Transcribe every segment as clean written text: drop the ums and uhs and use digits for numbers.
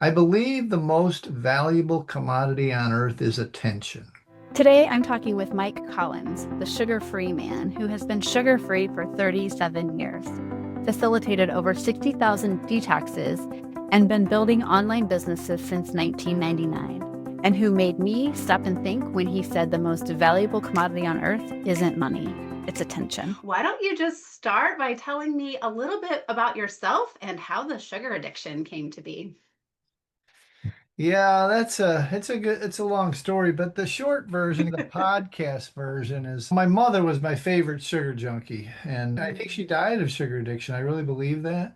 I believe the most valuable commodity on earth is attention. Today, I'm talking with Mike Collins, the sugar free man who has been sugar free for 37 years, facilitated over 60,000 detoxes, and been building online businesses since 1999, and who made me stop and think when he said the most valuable commodity on earth isn't money, it's attention. Why don't you just start by telling me a little bit about yourself and how the sugar addiction came to be? Yeah, it's a long story, but the short version, the podcast version is my mother was my favorite sugar junkie, and I think she Mm. died of sugar addiction. I really believe that.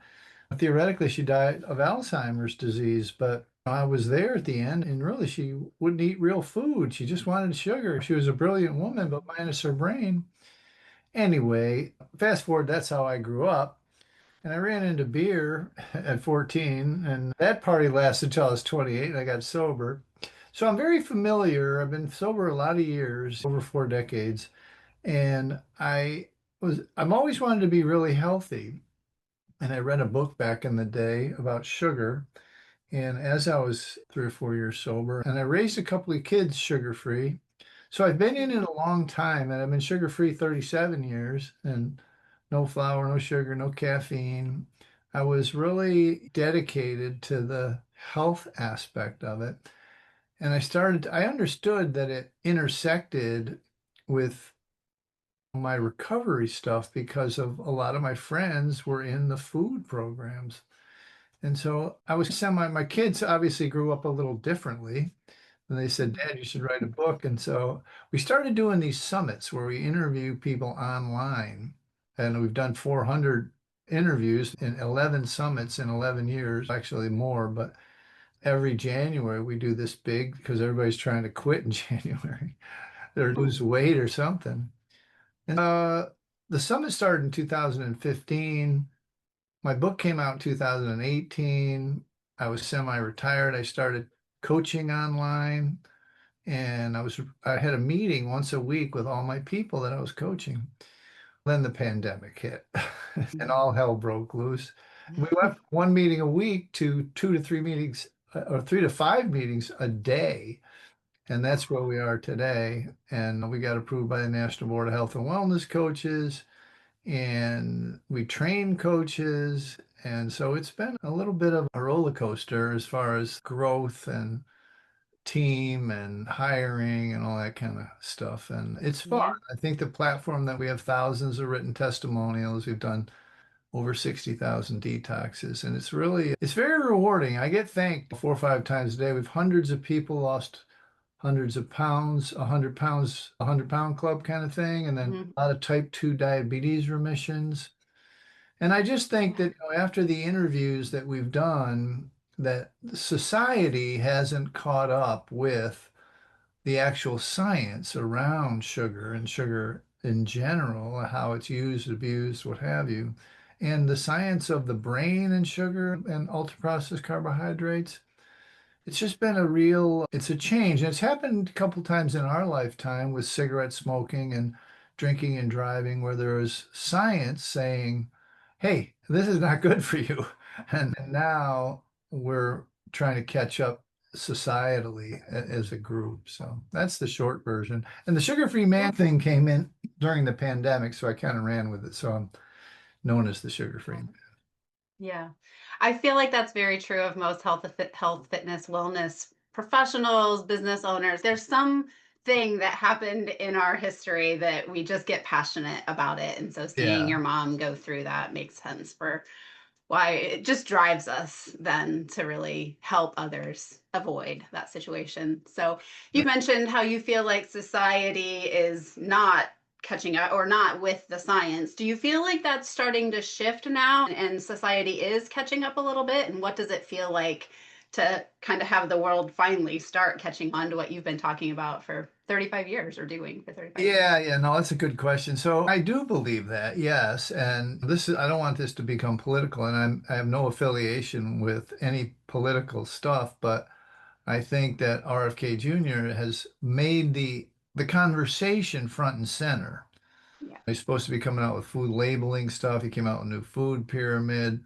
Theoretically, she died of Alzheimer's disease, but I was there at the end, and really, she wouldn't eat real food. She just wanted sugar. She was a brilliant woman, but minus her brain. Anyway, fast forward, that's how I grew up. And I ran into beer at 14, and that party lasted until I was 28, and I got sober. So I'm very familiar. I've been sober a lot of years, over 4 decades, and I'm always wanted to be really healthy. And I read a book back in the day about sugar. And as I was 3 or 4 years sober, and I raised a couple of kids sugar free. So I've been in it a long time, and I've been sugar free 37 years, and no flour, no sugar, no caffeine. I was really dedicated to the health aspect of it. And I understood that it intersected with my recovery stuff because of a lot of my friends were in the food programs. And so my kids obviously grew up a little differently. And they said, Dad, you should write a book. And so we started doing these summits where we interview people online. And we've done 400 interviews in 11 summits in 11 years, actually more. But every January we do this big because everybody's trying to quit in January or lose weight or something. And the summit started in 2015. My book came out in 2018. I was semi-retired. I started coaching online, and I had a meeting once a week with all my people that I was coaching. Then the pandemic hit and all hell broke loose. We went from one meeting a week to 2 to 3 meetings or 3 to 5 meetings a day. And that's where we are today. And we got approved by the National Board of Health and Wellness Coaches, and we train coaches. And so it's been a little bit of a roller coaster as far as growth and team and hiring and all that kind of stuff. And it's fun. Yeah. I think the platform that we have thousands of written testimonials, we've done over 60,000 detoxes, and it's very rewarding. I get thanked 4 or 5 times a day. We've hundreds of people lost hundreds of pounds, 100 pounds, 100-pound club kind of thing, and then Mhm. a lot of type 2 diabetes remissions. And I just think that after the interviews that we've done, that society hasn't caught up with the actual science around sugar and sugar in general, how it's used, abused, what have you, and the science of the brain and sugar and ultra processed carbohydrates. It's just been it's a change. And it's happened a couple times in our lifetime with cigarette smoking and drinking and driving, where there is science saying, hey, this is not good for you. And now we're trying to catch up societally as a group. So that's the short version. And the sugar-free man thing came in during the pandemic, so I kind of ran with it. So I'm known as the sugar-free man. Yeah. I feel like that's very true of most health, fitness, wellness professionals, business owners. There's some thing that happened in our history that we just get passionate about it. And so seeing Yeah. your mom go through that makes sense for why it just drives us then to really help others avoid that situation. So you mentioned how you feel like society is not catching up or not with the science. Do you feel like that's starting to shift now and society is catching up a little bit? And what does it feel like to kind of have the world finally start catching on to what you've been talking about for 35 years or doing for 35 years? Yeah, no, that's a good question. So I do believe that, yes. And I don't want this to become political, and I have no affiliation with any political stuff, but I think that RFK Jr. has made the conversation front and center. Yeah. He's supposed to be coming out with food labeling stuff. He came out with a new food pyramid.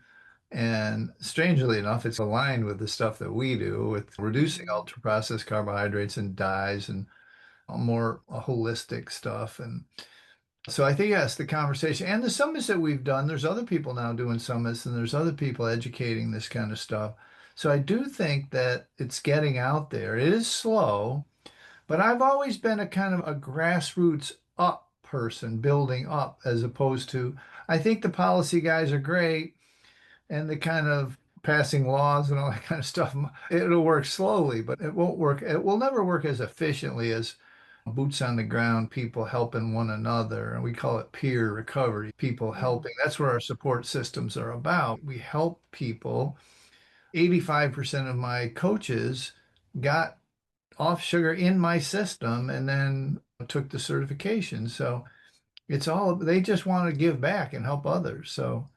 And strangely enough, it's aligned with the stuff that we do with reducing Mm, ultra processed carbohydrates and dyes and more holistic stuff. And so I think, yes, the conversation and the summits that we've done, there's other people now doing summits and there's other people educating this kind of stuff. So I do think that it's getting out there. It is slow, but I've always been a kind of a grassroots up person, building up as opposed to, I think the policy guys are great and the kind of passing laws and all that kind of stuff. It'll work slowly, but it won't work. It will never work as efficiently as boots on the ground, people helping one another. And we call it peer recovery, people mm, helping. That's what our support systems are about. We help people. 85% of my coaches got off sugar in my system and then took the certification. So it's all, they just want to give back and help others. So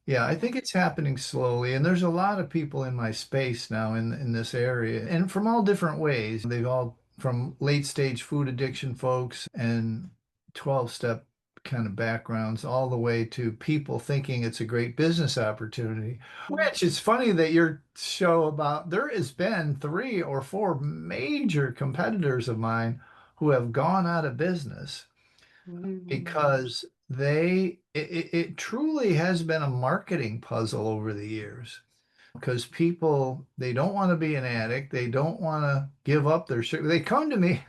yeah, I yeah. think it's happening slowly, and there's a lot of people in my space now in this area, and from all different ways. They've all from late stage food addiction folks and 12-step kind of backgrounds, all the way to people thinking it's a great business opportunity. Which it's funny that your show about there has been 3 or 4 major competitors of mine who have gone out of business Mm, because it truly has been a marketing puzzle over the years because people they don't want to be an addict, they don't want to give up their sugar, they come to me.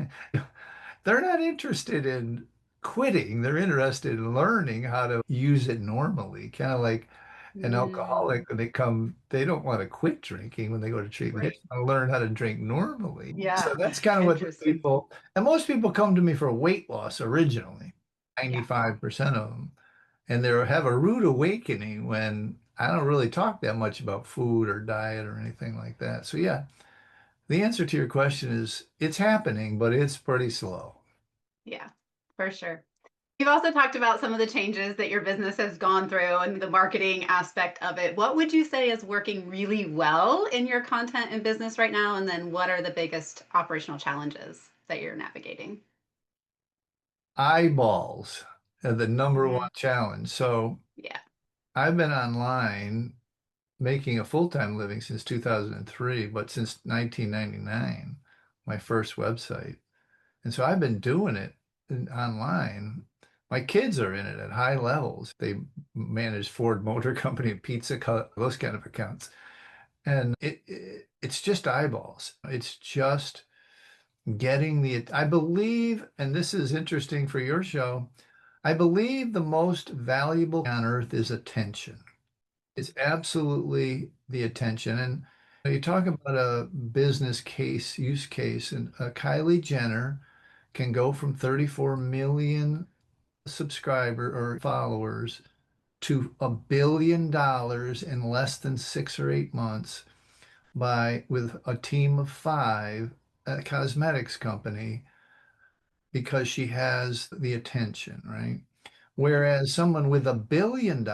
They're not interested in quitting, they're interested in learning how to use it normally, kind of like an mm, alcoholic when they come, they don't want to quit drinking when they go to treatment. They right. just want to learn how to drink normally. So Yeah. that's kind of what the Interesting. people, and most people come to me for weight loss originally, Yeah. 95% of them. And they have a rude awakening when I don't really talk that much about food or diet or anything like that. So yeah, the answer to your question is it's happening, but it's pretty slow. Yeah. For sure. You've also talked about some of the changes that your business has gone through and the marketing aspect of it. What would you say is working really well in your content and business right now? And then what are the biggest operational challenges that you're navigating? Eyeballs are the number one Mm, challenge. So yeah. I've been online making a full-time living since 2003, but since 1999, my first website. And so I've been doing it online. My kids are in it at high levels. They manage Ford Motor Company, Pizza Hut, those kind of accounts. And it's just eyeballs. It's just getting I believe, and this is interesting for your show, I believe the most valuable on earth is attention. It's absolutely the attention. And you talk about a business case, use case, and Kylie Jenner can go from 34 million subscriber or followers to $1 billion in less than 6 or 8 months by with a team of 5, a cosmetics company, because she has the attention, right? Whereas someone with $1 billion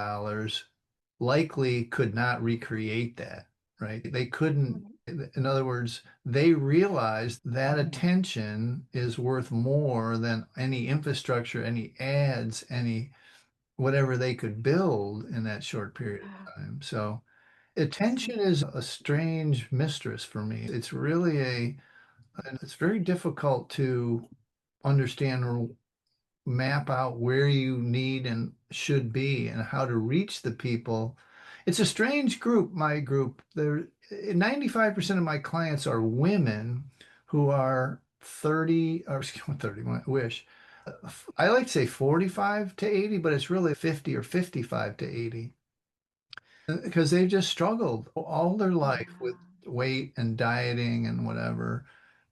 likely could not recreate that, right? They couldn't, in other words, they realized that attention is worth more than any infrastructure, any ads, any whatever they could build in that short period Yeah. of time. So Interesting. attention is a strange mistress for me. It's really and it's very difficult to understand or map out where you need and should be and how to reach the people. It's a strange group, my group. 95% of my clients are women who are 30 or excuse me, 30, I wish. I like to say 45 to 80, but it's really 50 or 55 to 80 because they've just struggled all their life with Yeah. weight and dieting and whatever.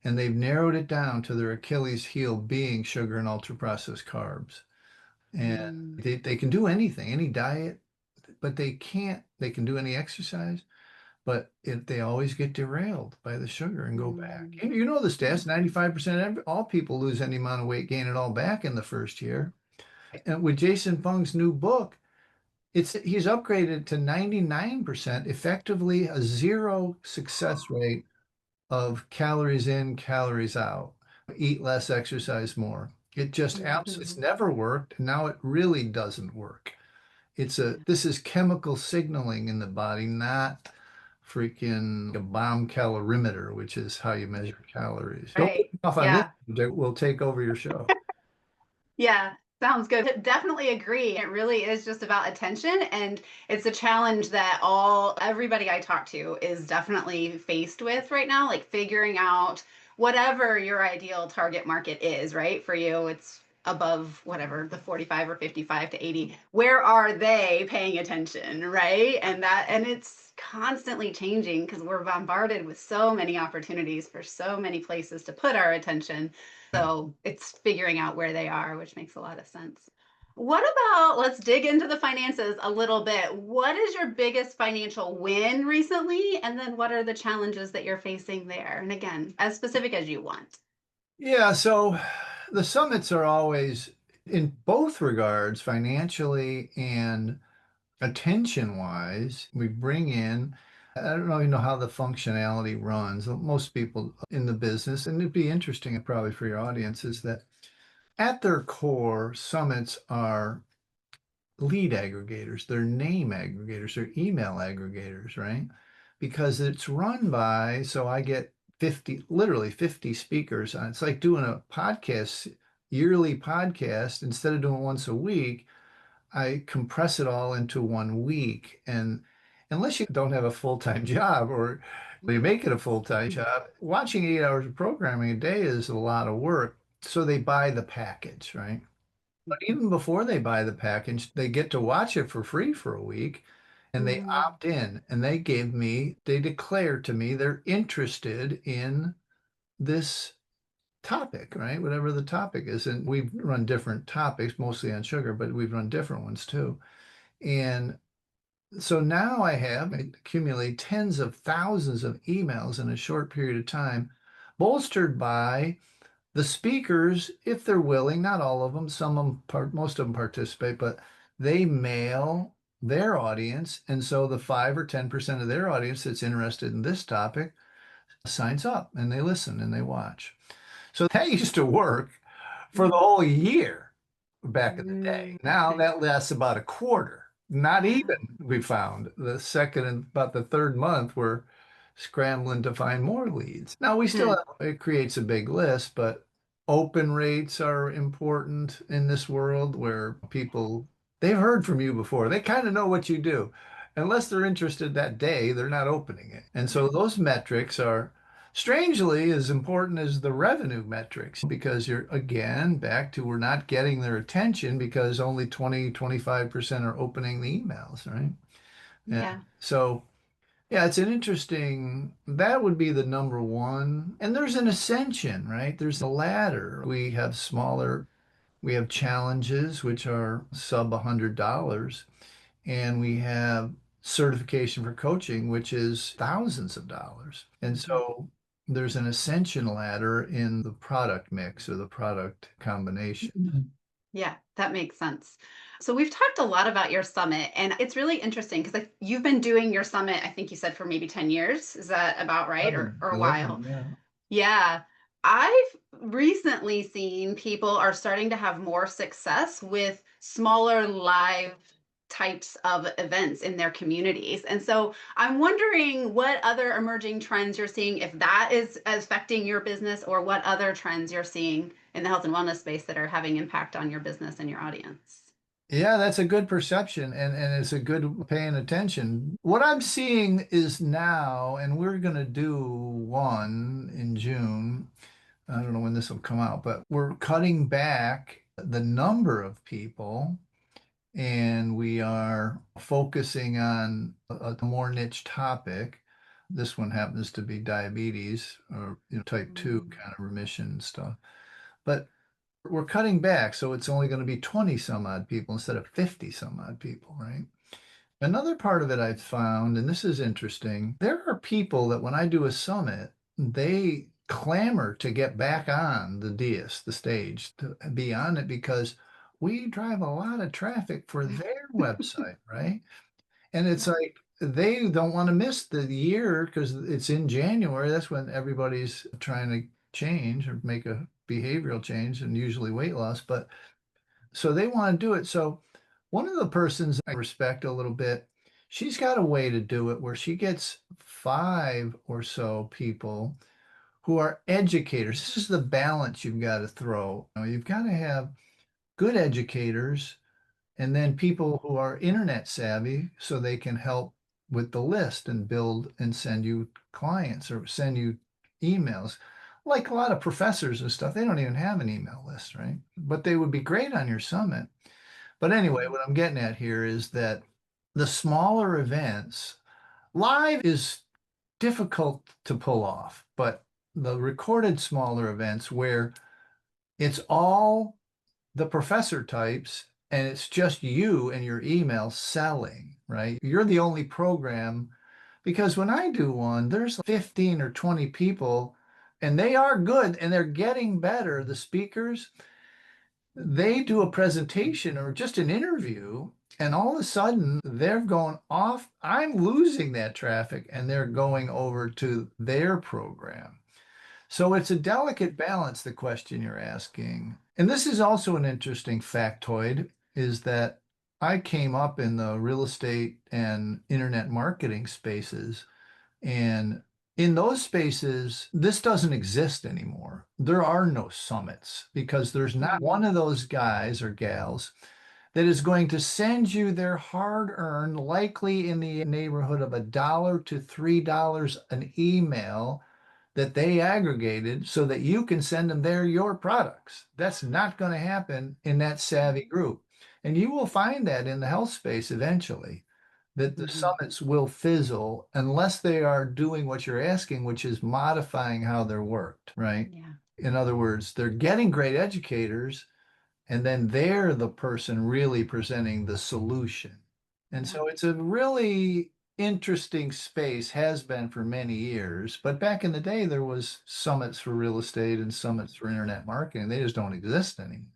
And they've narrowed it down to their Achilles heel being sugar and ultra processed carbs. And Mm, they can do anything, any diet, but they can't, they can do any exercise, but they always get derailed by the sugar and go back. mm, You know the stats, mm. 95% of all people lose any amount of weight, gain it all back in the first year. And with Jason Fung's new book, he's upgraded to 99%, effectively a zero success rate of calories in, calories out. Eat less, exercise more. It just it's Mhm. never worked. And now it really doesn't work. This is chemical signaling in the body, not freaking a bomb calorimeter, which is how you measure calories. Don't get Right. me off on this Yeah. subject. We'll take over your show. Yeah, sounds good. Definitely agree. It really is just about attention, and it's a challenge that everybody I talk to is definitely faced with right now, like figuring out whatever your ideal target market is, right? For you, it's above whatever the 45 or 55 to 80. Where are they paying attention, right? And it's constantly changing because we're bombarded with so many opportunities for so many places to put our attention, so it's figuring out where they are, which makes a lot of sense. What about, let's dig into the finances a little bit. What is your biggest financial win recently? And then what are the challenges that you're facing there? And again, as specific as you want. Yeah, so the summits are always, in both regards, financially and attention wise, we bring in, I don't know, how the functionality runs. Most people in the business, and it'd be interesting probably for your audience, is that at their core, summits are lead aggregators, they're name aggregators, they're email aggregators, right? Because it's run by, so I get 50, literally 50 speakers. It's like doing a podcast, yearly podcast. Instead of doing once a week, I compress it all into 1 week. And unless you don't have a full-time job or you make it a full-time job, watching 8 hours of programming a day is a lot of work. So they buy the package, right? But even before they buy the package, they get to watch it for free for a week and they Mm, opt in and they declare to me they're interested in this topic, right? Whatever the topic is. And we've run different topics, mostly on sugar, but we've run different ones too. And so now I accumulate tens of thousands of emails in a short period of time, bolstered by the speakers, if they're willing, not all of them, most of them participate, but they mail their audience. And so the 5 or 10% of their audience that's interested in this topic signs up and they listen and they watch. So that used to work for the whole year back in the day. Now okay. that lasts about a quarter. Not Yeah. even, we found. The second and about the third month, we're scrambling to find more leads. Now we still Hmm. have, it creates a big list, but open rates are important in this world where people, they've heard from you before. They kind of know what you do. Unless they're interested that day, they're not opening it. And so those metrics are strangely as important as the revenue metrics because you're again back to we're not getting their attention because only 20-25% are opening the emails, right? And Yeah. so yeah, it's an interesting, that would be the number one. And there's an ascension, right? There's a ladder. We have challenges which are sub $100, and we have certification for coaching, which is thousands of dollars. And Mhm. so there's an ascension ladder in the product mix or the product combination. Yeah, that makes sense. So we've talked a lot about your summit, and it's really interesting because you've been doing your summit, I think you said for maybe 10 years. Is that about right? Or a 11, while? yeah. Yeah. I've recently seen people are starting to have more success with smaller live types of events in their communities. And so I'm wondering what other emerging trends you're seeing, if that is affecting your business, or what other trends you're seeing in the health and wellness space that are having impact on your business and your audience. Yeah, that's a good perception and it's a good paying attention. What I'm seeing is now, and we're going to do one in June. I don't know when this will come out, but we're cutting back the number of people and we are focusing on a more niche topic. This one happens to be diabetes or type 2 Mm, kind of remission and stuff. But we're cutting back, so it's only going to be 20 some odd people instead of 50 some odd people, right? Another part of it I've found, and this is interesting, there are people that when I do a summit, they clamor to get back on the dais, the stage, to be on it because we drive a lot of traffic for their website, right? And it's like they don't want to miss the year because it's in January. That's when everybody's trying to change or make a behavioral change and usually weight loss. But so they want to do it. So One of the persons I respect a little bit, she's got a way to do it where she gets five or so people who are educators. This is the balance you've got to throw. You've got to have good educators and then people who are internet savvy so they can help with the list and build and send you clients or send you emails. Like a lot of professors and stuff, they don't even have an email list, right? But they would be great on your summit. But anyway, Mhm. what I'm getting at here is that the smaller events, live is difficult to pull off, but the recorded smaller events where it's all the professor types and it's just you and your email selling, right? You're the only program because when I do one, there's 15 or 20 people and they are good and they're getting better. The speakers, they do a presentation or just an interview, and all of a sudden they're going off. I'm losing that traffic and they're going over to their program. So it's a delicate balance, the question you're asking. And this is also an interesting factoid is that I came up in the real estate and internet marketing spaces. And in those spaces, this doesn't exist anymore. There are no summits because there's not one Mhm. of those guys or gals that is going to send you their hard-earned, likely in the neighborhood of $1 to $3 an email that they aggregated so that you can send them your products. That's not going to happen in that savvy group. And you will find that in the health space eventually, that the Mhm. summits will fizzle unless they are doing what you're asking, which is modifying how they're worked, right? Yeah. In other words, they're getting great educators, and then they're the person really presenting the solution. And Yeah. so it's a really interesting space, has been for many years. But back in the day, there was summits for real estate and summits for internet marketing. They just don't exist anymore.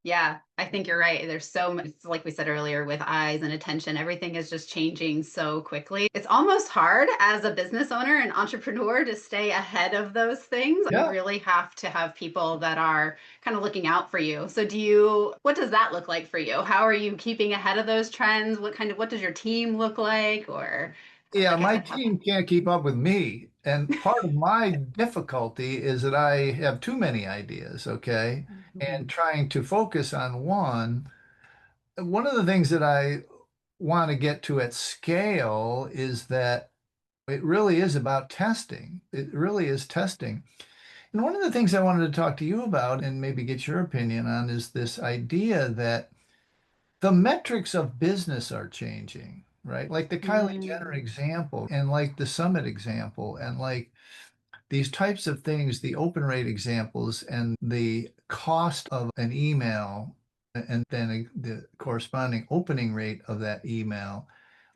Yeah, I think you're right. There's so much, like we said earlier, with eyes and attention, everything is just changing so quickly. It's almost hard as a business owner and entrepreneur to stay ahead of those things. You Yeah. really have to have people that are kind of looking out for you. So what does that look like for you? How are you keeping ahead of those trends? What does your team look like? Or Yeah, like I my said, how team can't keep up with me. And part of my difficulty is that I have too many ideas, okay? And Mhm. trying to focus on one. One of the things that I want to get to at scale is that it really is about testing. It really is testing. And one of the things I wanted to talk to you about and maybe get your opinion on is this idea that the metrics of business are changing, right? Like the Kylie Jenner Mm, example and like the Summit example and like these types of things, the open rate examples and the cost of an email and then the corresponding opening rate of that email,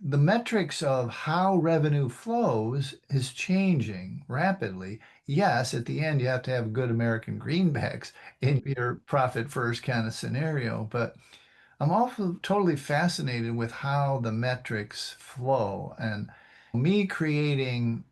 the metrics of how revenue flows is changing rapidly. Yes, at the end, you have to have good American greenbacks in your profit first kind of scenario, but I'm also totally fascinated with how the metrics flow and me creating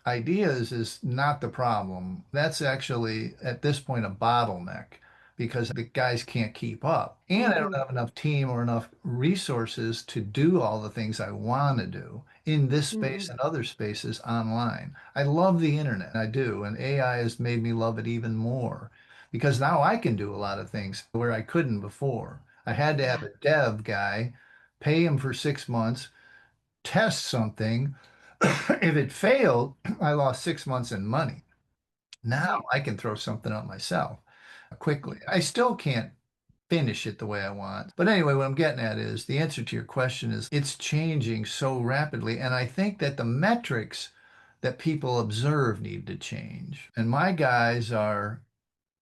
ideas is not the problem. That's actually at this point a bottleneck because the guys can't keep up. And I don't mhm, have enough team or enough resources to do all the things I want to do in this space mhm. and other spaces online. I love the internet, I do, and AI has made me love it even more because now I can do a lot of things where I couldn't before. I had to have Yeah. a dev guy, pay him for 6 months, test something. If it failed, I lost 6 months in money. Now Right. I can throw something up myself quickly. Yeah. I still can't finish it the way I want. But anyway, what I'm getting at is the answer to your question is it's changing so rapidly. And I think that the metrics that people observe need to change. And my guys are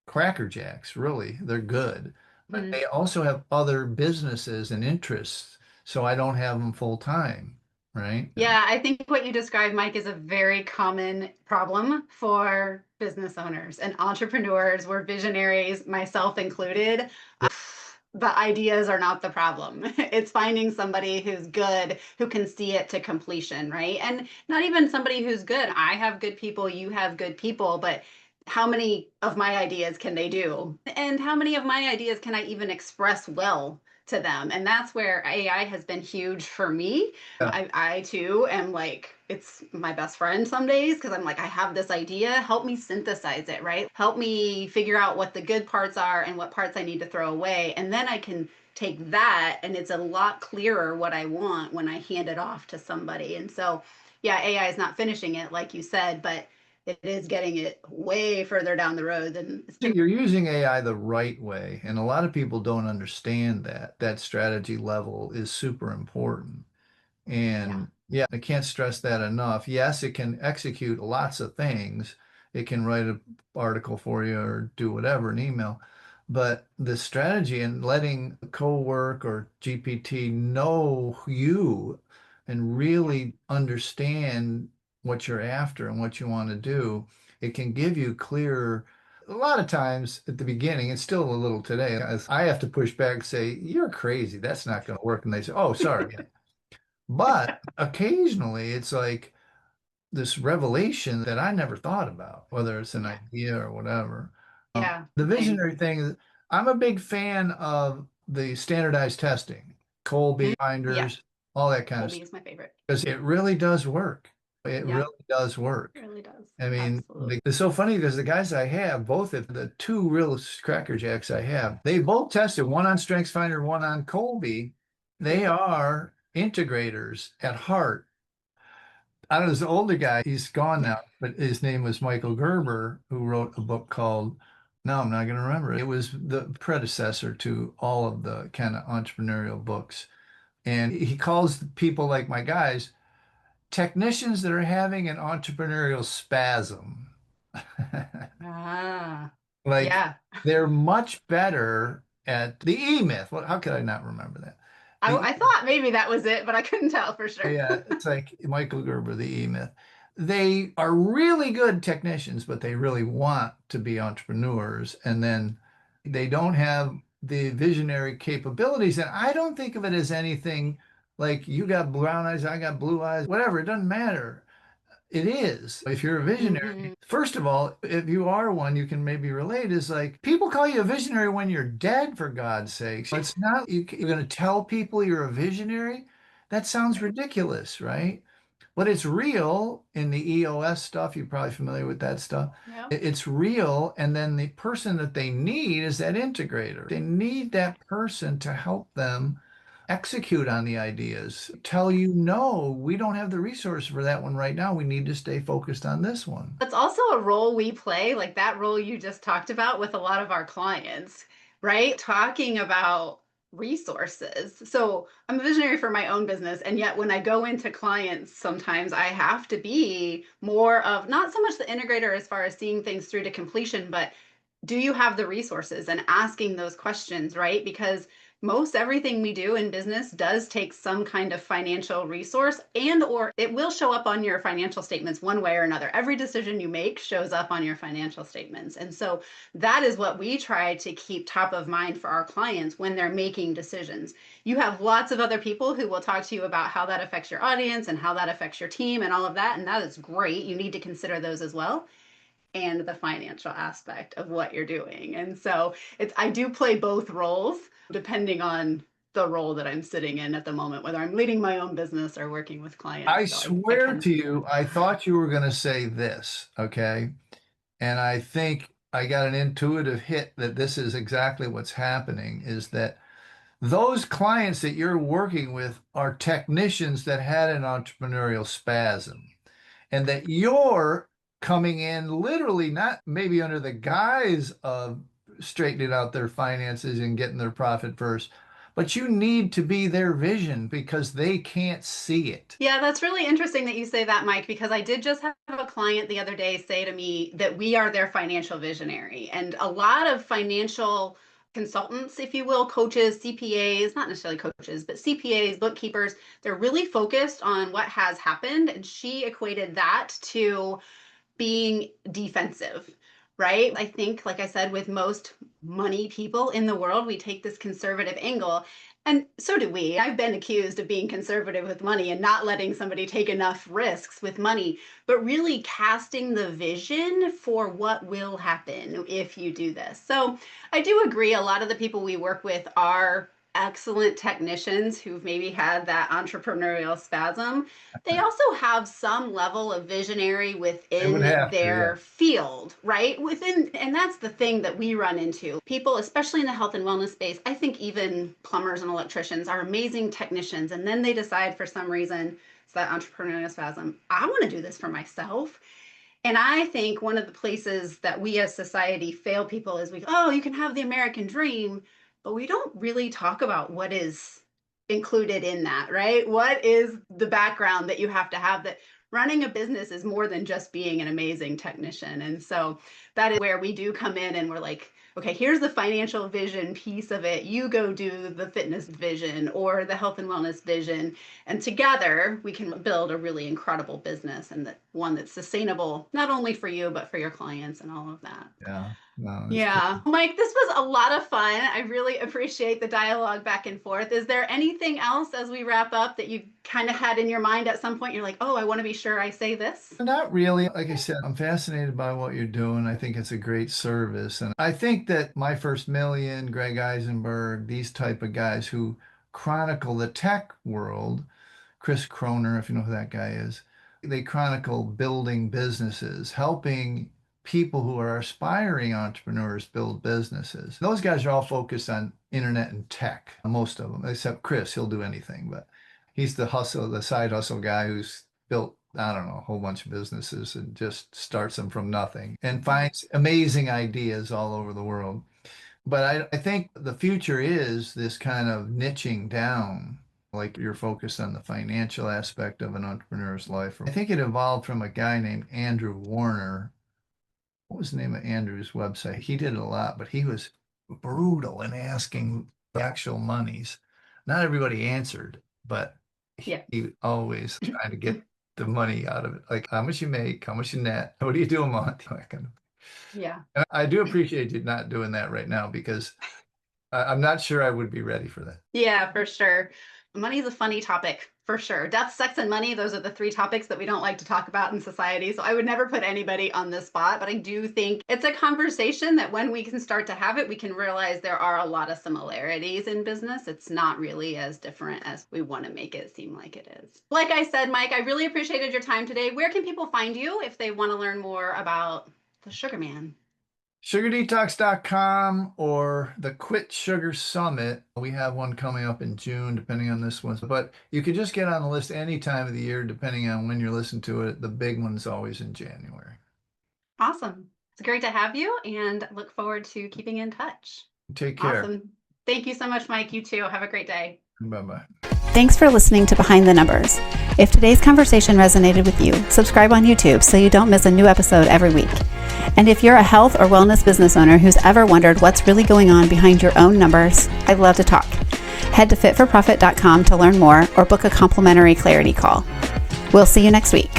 crackerjacks, really. They're good. But Mhm. they also have other businesses and interests. So I don't have them full time, right? Yeah, I think what you described, Mike, is a very common problem for business owners and entrepreneurs. We're visionaries, myself included. The ideas are not the problem. It's finding somebody who's good, who can see it to completion, right? And not even somebody who's good. I have good people, you have good people, but how many of my ideas can they do? And how many of my ideas can I even express well to them. And that's where AI has been huge for me. Yeah. I too am like, it's my best friend some days because I'm like, I have this idea. Help me synthesize it, right? Help me figure out what the good parts are and what parts I need to throw away. And then I can take that and it's a lot clearer what I want when I hand it off to somebody. And so, yeah, AI is not finishing it, like you said, but it is getting it way further down the road than it's been. You're using AI the right way, and a lot of people don't understand that. That strategy level is super important. Yeah. And yeah, I can't stress that enough. Yes, it can execute lots of things. It can write an article for you or do whatever, an email. But the strategy and letting co-work or GPT know you and Yeah. really understand what you're after and what you want to do, it can give you clear. A lot of times at the beginning, it's still a little today, as I have to push back and say, "You're crazy. That's not going to work." And they say, "Oh, sorry." But occasionally it's like this revelation that I never thought about, whether it's an Yeah. idea or whatever. Yeah. The Same. visionary thing is, I'm a big fan of the standardized testing, Colby Mhm. Yeah. binders, all that kind of Colby stuff, is my favorite. because it really does work. It Yeah. really does It work. really does. I mean, Absolutely. it's so funny because the guys I have, both of the two real Cracker Jacks I have, they both tested one on StrengthsFinder, one on Colby. They are integrators at heart. I don't know, this older guy, he's gone now, but his name was Michael Gerber, who wrote a book called, no, I'm not going to remember. It was the predecessor to all of the kind of entrepreneurial books. And he calls people like my guys technicians that are having an entrepreneurial spasm. Ah. Like Yeah. they're much better at the E myth. Well, how could I not remember that? The I thought maybe that was it, but I couldn't tell for sure. Yeah, it's like Michael Gerber, the E-Myth. They are really good technicians, but they really want to be entrepreneurs. And then they don't have the visionary capabilities. And I don't think of it as anything like you got brown eyes, I got blue eyes, whatever. It doesn't matter. It is. If you're a visionary, Hmm. first of all, if you are one, you can maybe relate is like people call you a visionary when you're dead, for God's sakes. It's not, you're going to tell people you're a visionary. That sounds Right. ridiculous, right? But it's real in the EOS stuff. You're probably familiar with that stuff. Yeah. It's real. And then the person that they need is that integrator. They need that person to help them execute on the ideas. Tell you, no, we don't have the resource for that one right now. We need to stay focused on this one. That's also a role we play, like that role you just talked about with a lot of our clients, right? Talking about resources. So I'm a visionary for my own business. And yet when I go into clients, sometimes I have to be more of not so much the integrator as far as seeing things through to completion, but do you have the resources and asking those questions, right? Because most everything we do in business does take some kind of financial resource and or it will show up on your financial statements one way or another. Every decision you make shows up on your financial statements. And so that is what we try to keep top of mind for our clients when they're making decisions. You have lots of other people who will talk to you about how that affects your audience and how that affects your team and all of that, and that is great. You need to consider those as well and the financial aspect of what you're doing. And so it's I do play both roles depending on the role that I'm sitting in at the moment, whether I'm leading my own business or working with I clients. So I swear can. to you, I thought you were going to say this, okay? And I think I got an intuitive hit that this is exactly what's happening is that those clients that you're working with are technicians that had an entrepreneurial spasm, and that you're coming in literally not maybe under the guise of straightening out their finances and getting their profit first, but you need to be their vision because they can't see it. Yeah, that's really interesting that you say that, Mike, because I did just have a client the other day say to me that we are their financial visionary. And a lot of financial consultants, if you will, coaches, CPAs, not necessarily coaches, but CPAs, bookkeepers, they're really focused on what has happened. And she equated that to being defensive, right? I think, like I said, with most money people in the world, we take this conservative angle. And so do we. I've been accused of being conservative with money and not letting somebody take enough risks with money, but really casting the vision for what will happen if you do this. So I do agree. A lot of the people we work with are excellent technicians who've maybe had that entrepreneurial spasm, they also have some level of visionary They would within have to, yeah. their field, right? And that's the thing that we run into. People, especially in the health and wellness space, I think even plumbers and electricians are amazing technicians. And then they decide for some reason, it's that entrepreneurial spasm, I want to do this for myself. And I think one of the places that we as society fail people is oh, you can have the American dream, but we don't really talk about what is included in that, right? What is the background that you have to have, that running a business is more than just being an amazing technician. And so that is where we do come in and we're like, okay, here's the financial vision piece of it. You go do the fitness vision or the health and wellness vision. And together we can build a really incredible business, and one that's sustainable, not only for you, but for your clients and all of that. Yeah. No, it's good. Yeah. Mike, this was a lot of fun. I really appreciate the dialogue back and forth. Is there anything else as we wrap up that you kind of had in your mind at some point? You're like, oh, I want to be sure I say this? Not really. Like I said, I'm fascinated by what you're doing. I think it's a great service. And I think that My First Million, Greg Eisenberg, these type of guys who chronicle the tech world, Chris Croner, if you know who that guy is, they chronicle building businesses, helping people who are aspiring entrepreneurs build businesses. Those guys are all focused on internet and tech, most of them, except Chris. He'll do anything, but he's the side hustle guy who's built, I don't know, a whole bunch of businesses and just starts them from nothing and finds amazing ideas all over the world. But I think the future is this kind of niching down, like you're focused on the financial aspect of an entrepreneur's life. I think it evolved from a guy named Andrew Warner. What was the name of Andrew's website? He did a lot, but he was brutal in asking the actual monies. Not everybody answered, but Yeah. he always trying to get the money out of it. Like how much you make, how much you net, what do you do a month? That kind of. Yeah. And I do appreciate you not doing that right now because I'm not sure I would be ready for that. Yeah, for sure. Money is a funny topic, for sure. Death, sex, and money, those are the three topics that we don't like to talk about in society. So I would never put anybody on this spot, but I do think it's a conversation that when we can start to have it, we can realize there are a lot of similarities in business. It's not really as different as we want to make it seem like it is. Like I said, Mike, I really appreciated your time today. Where can people find you if they want to learn more about the Sugar Man? SugarDetox.com or the Quit Sugar Summit. We have one coming up in June, depending on this one. But you could just get on the list any time of the year, depending on when you're listening to it. The big one's always in January. Awesome. It's great to have you and look forward to keeping in touch. Take care. Awesome. Thank you so much, Mike. You too. Have a great day. Bye-bye. Thanks for listening to Behind the Numbers. If today's conversation resonated with you, subscribe on YouTube so you don't miss a new episode every week. And if you're a health or wellness business owner who's ever wondered what's really going on behind your own numbers, I'd love to talk. Head to fitforprofit.com to learn more or book a complimentary clarity call. We'll see you next week.